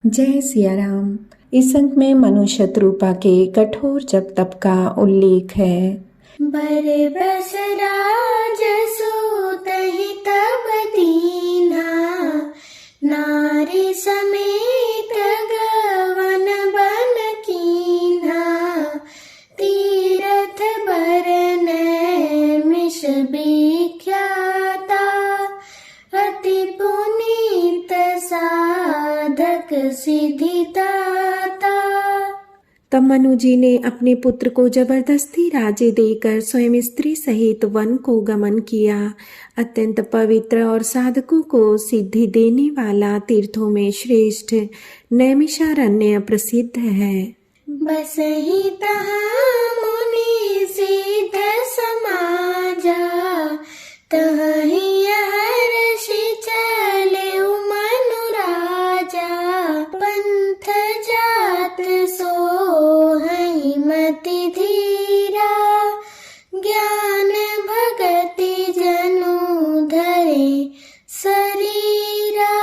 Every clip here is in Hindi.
जय सिया राम। इस अंक में मनु शत्रुपा के कठोर जप तप का उल्लेख है। बरबस राज सूतहि तब दीन्हा, नारी समेत गवन बन कीन्हा। तीरथ बरन मिष विख्याता, अति पुनीत साधक सिद्धिदाता। तब मनु जी ने अपने पुत्र को जबरदस्ती राज्य देकर स्वयं स्त्री सहित वन को गमन किया। अत्यंत पवित्र और साधकों को सिद्धि देने वाला तीर्थों में श्रेष्ठ नैमिषारण्य प्रसिद्ध है। बसहि तहाँ मुनि सिद्ध समाजा, तहि हर्षि चले मनु राजा। पंथ जात सोहहि मति धीरा, ज्ञान भगति जनु धरे शरीरा।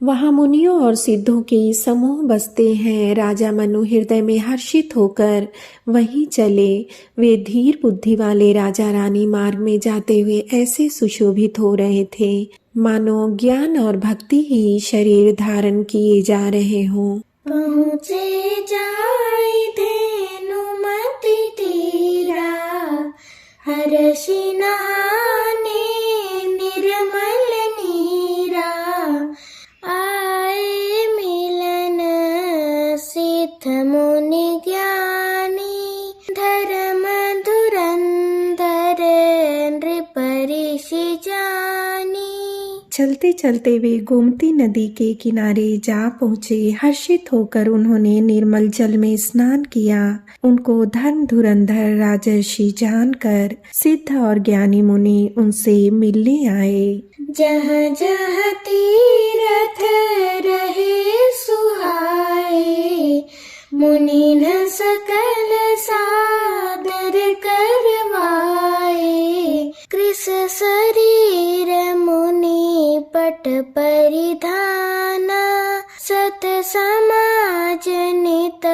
वहाँ मुनियों और सिद्धों के समूह बसते हैं। राजा मनु हृदय में हर्षित होकर वहीं चले। वे धीर बुद्धि वाले राजा रानी मार्ग में जाते हुए ऐसे सुशोभित हो रहे थे मानो ज्ञान और भक्ति ही शरीर धारण किए जा रहे हों। पहुँचे जाई धेनुमति तीरा, हर्षि नहाने निर्मल नीरा। आए मिलन सिद्ध मुनि ज्ञानी, धर्म धुरंधर नृप ऋषि जानी। चलते चलते वे गोमती नदी के किनारे जा पहुँचे। हर्षित होकर उन्होंने निर्मल जल में स्नान किया। उनको धर्म धुरंधर राजर्षि जानकर सिद्ध और ज्ञानी मुनि उनसे मिलने आए। जहाँ जहाँ तीरथ रहे सुहाए, मुनि न सकल सादर करवाए। कृस शरीर मुनि पट परिधाना, सत समाज नित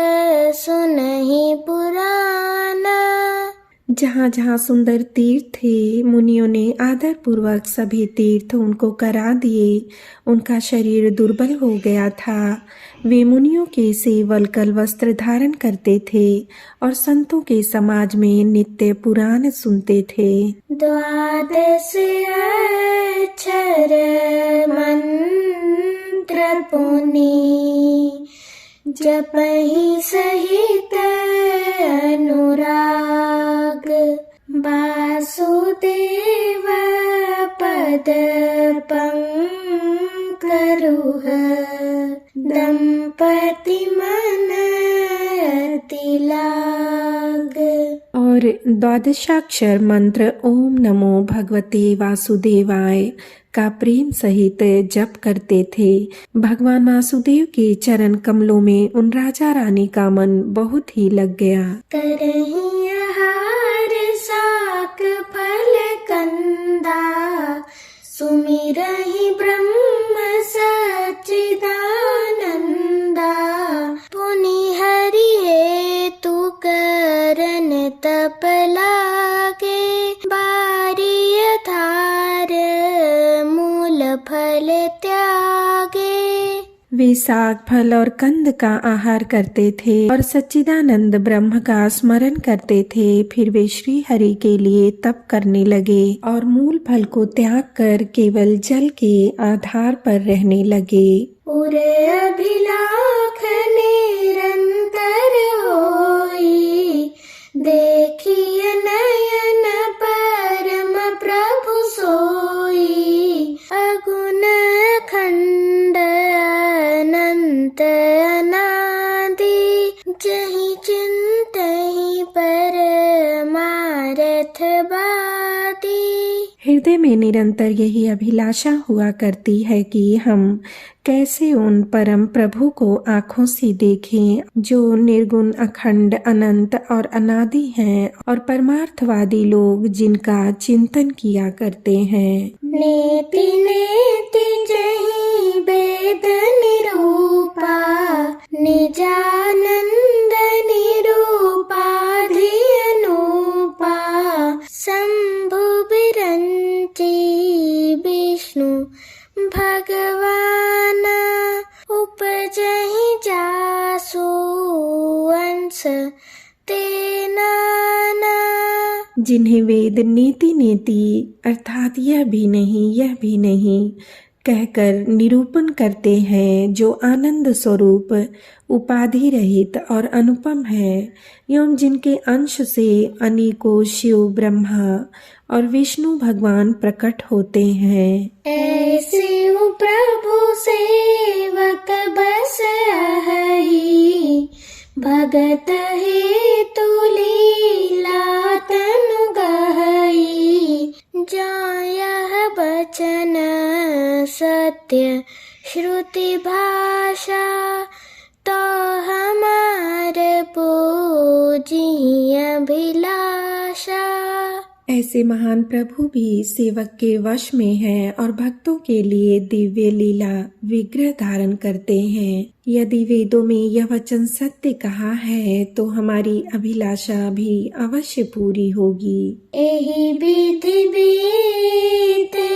सुनहि पुराना। जहाँ जहाँ सुंदर तीर्थ थे, मुनियों ने आदर पूर्वक सभी तीर्थ उनको करा दिए। उनका शरीर दुर्बल हो गया था। वे मुनियों के से वल्कल वस्त्र धारण करते थे और संतों के समाज में नित्य पुराण सुनते थे। द्वादश अक्षर मंत्र पुनि, जपहि सहित अनुराग। वासुदेव पद पंकरुह, दंपति मन अति लाग। और द्वादशाक्षर मंत्र ओम नमो भगवते वासुदेवाय का प्रेम सहित जप करते थे। भगवान वासुदेव के चरण कमलों में उन राजा रानी का मन बहुत ही लग गया। करहि आहार साक फल कंदा, सुमिरहि ब्रह्म सच्चिदानंदा। पुनि हरि हेतु करन तप लागे, बारिय धार मूल फल त्यागे। वे साग फल और कंद का आहार करते थे और सच्चिदानंद ब्रह्म का स्मरण करते थे। फिर वे श्री हरि के लिए तप करने लगे और मूल फल को त्याग कर केवल जल के आधार पर रहने लगे। उरे अभिलाख निरंतर होई, देखिए नयन परम प्रभु सोई। अगुण खंड अनंत अनादि, जहि चिंतहि परमारथ बादी। हृदय में निरंतर यही अभिलाषा हुआ करती है कि हम कैसे उन परम प्रभु को आँखों से देखें जो निर्गुण अखंड अनंत और अनादि हैं और परमार्थवादी लोग जिनका चिंतन किया करते हैं। नेति नेति जहि वेद निरूपा, ते नाना। जिन्हें वेद नीति नीति अर्थात यह भी नहीं कहकर निरूपण करते हैं, जो आनंद स्वरूप उपाधि रहित और अनुपम है, एवं जिनके अंश से अनेकों शिव ब्रह्मा और विष्णु भगवान प्रकट होते हैं। ऐसे वो प्रभु सेवक बस हई, भगत हेतु लीला तनु गहई। जायह बचन सत्य श्रुति भाषा, तो हमार पूजी अभिलाषा। ऐसे महान प्रभु भी सेवक के वश में हैं और भक्तों के लिए दिव्य लीला विग्रह धारण करते हैं। यदि वेदों में यह वचन सत्य कहा है तो हमारी अभिलाषा भी अवश्य पूरी होगी। एहि विधि बीते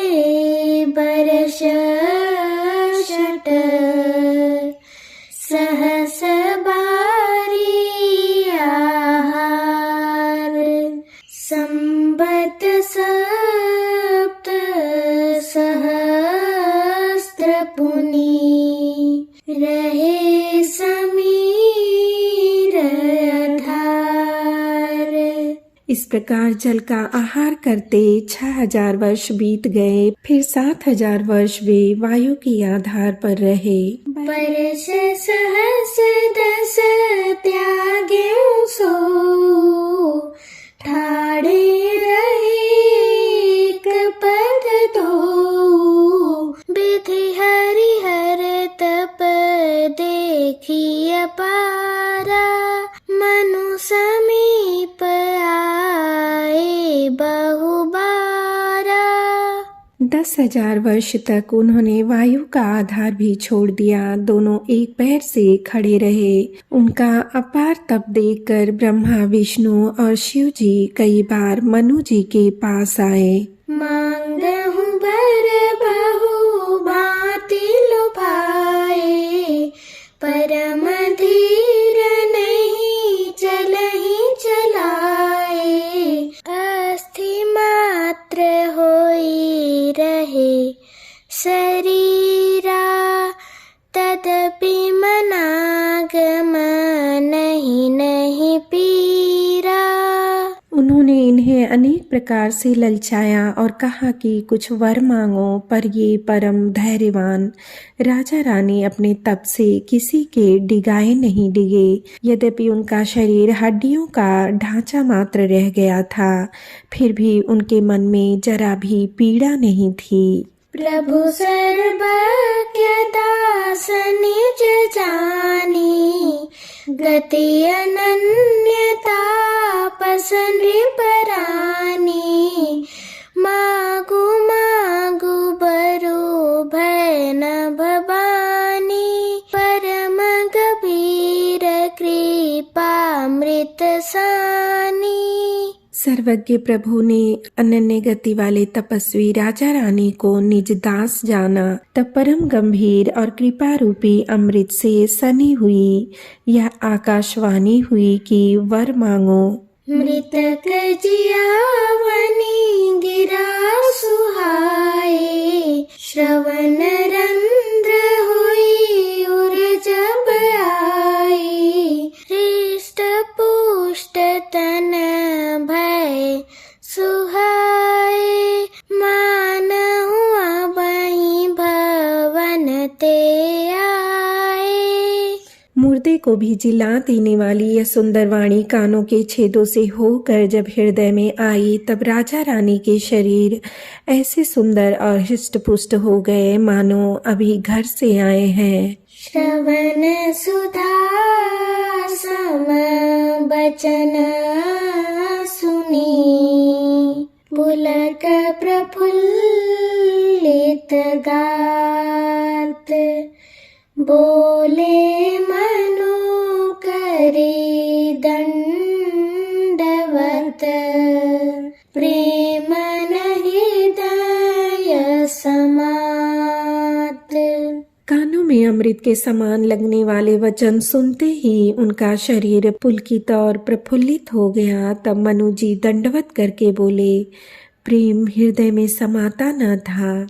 बरस शत, सहस बारी आहार। संबत सप्त सहस्त्र पुनि, रहे समीर आधार। इस प्रकार जल का आहार करते 6000 वर्ष बीत गए। फिर 7000 वर्ष वे वायु के आधार पर रहे। वर्ष सहस दस त्याग्यों सो, ठाड़े रहे एक पद दो। विधि हरिहर तप देखी अपारा, मनु समीप आए बहुबारा। 10,000 वर्ष तक उन्होंने वायु का आधार भी छोड़ दिया। दोनों एक पैर से खड़े रहे। उनका अपार तप देखकर ब्रह्मा विष्णु और शिव जी कई बार मनु जी के पास आए। मांगहु बर बहु भांति लुभाए, परम धीर नहीं चलहि चलाए। अस्थि मात्र होई रहे शरीरा, तदपि मनागम नहीं पीरा। उन्होंने इन्हें अनेक प्रकार से ललचाया और कहा कि कुछ वर मांगो, पर ये परम धैर्यवान राजा रानी अपने तप से किसी के डिगाए नहीं डिगे। यद्यपि उनका शरीर हड्डियों का ढांचा मात्र रह गया था, फिर भी उनके मन में जरा भी पीड़ा नहीं थी। प्रभु सर्वज्ञ दास निज जानी, गति अनन्यता पसन परानी। मागु मागु बरु भय न भवानी, परम गंभीर कृपामृत सानी। सर्वज्ञ प्रभु ने अनन्य गति वाले तपस्वी राजा रानी को निज दास जाना। तब परम गंभीर और कृपा रूपी अमृत से सनी हुई यह आकाशवाणी हुई कि वर मांगो। मृतक जियावनी गिरा सुहाए, श्रवण रंध्र हुई उर जब आए। हृष्ट पुष्ट तन भय सुहाए, मान हुआ बही भवन ते आए। मुर्दे को भी जिला देने वाली यह सुंदर वाणी कानों के छेदों से होकर जब हृदय में आई, तब राजा रानी के शरीर ऐसे सुंदर और हृष्ट पुष्ट हो गए मानो अभी घर से आए हैं। श्रवण सुधा सम बचन सुनी, पुलक प्रफुल्लित गात। बोले मनु करी दंडवत, प्रेम हृदय समात। कानों में अमृत के समान लगने वाले वचन सुनते ही उनका शरीर पुलकित और प्रफुल्लित हो गया। तब मनु जी दंडवत करके बोले, प्रेम हृदय में समाता न था।